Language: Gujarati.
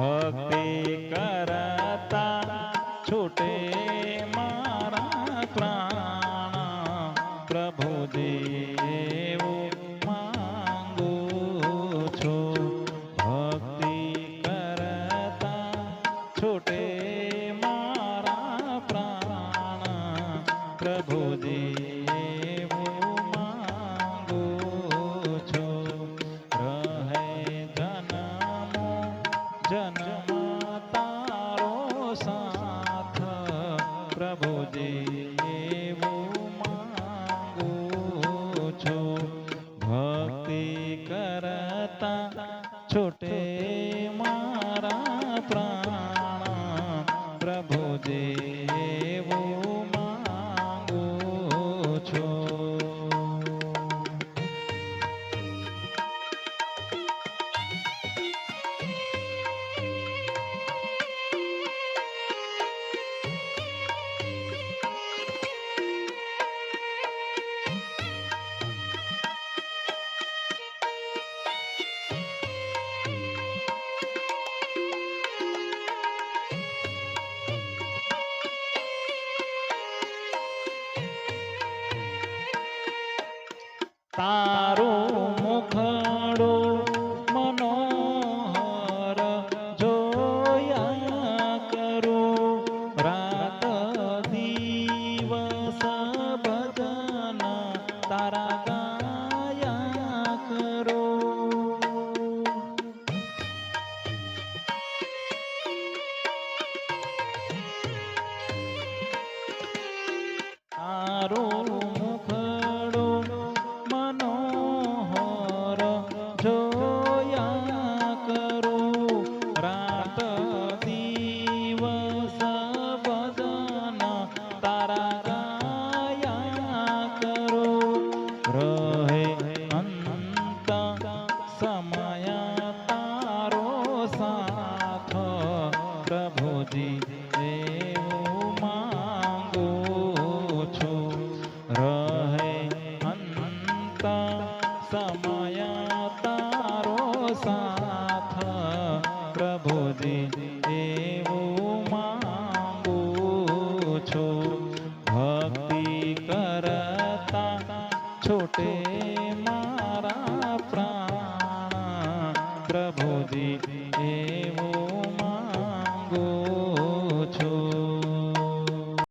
ભક્તિ કરતા છૂટે મારા પ્રાણ પ્રભુજી એવું માંગુ છું. ભક્તિ કરતા છૂટે મારા પ્રાણ પ્રભુજી એવું માંગુ છું. રહે જન્મો જન્મ તારો સાથ પ્રભુજી એવું માંગુ છું. ભક્તિ કરતા છૂટે મારા પ્રાણ પ્રભુજી એવું માંગુ છું. તારું મુખડું મનોહર જોયા કરું, રાત દિવસ ભજન તારા ગાયા કરું. તારું મુખડું મનોહર જોયા કરું, રાત દિવસ ભજન તારા ગાયા કરું. રહે અંત સમય તારો સાથ પ્રભુજી એવું માંગુ છું. રહે અંત સમય તારો સાથ પ્રભુજી એવું માંગુ છું. ભક્તિ કરતા છૂટે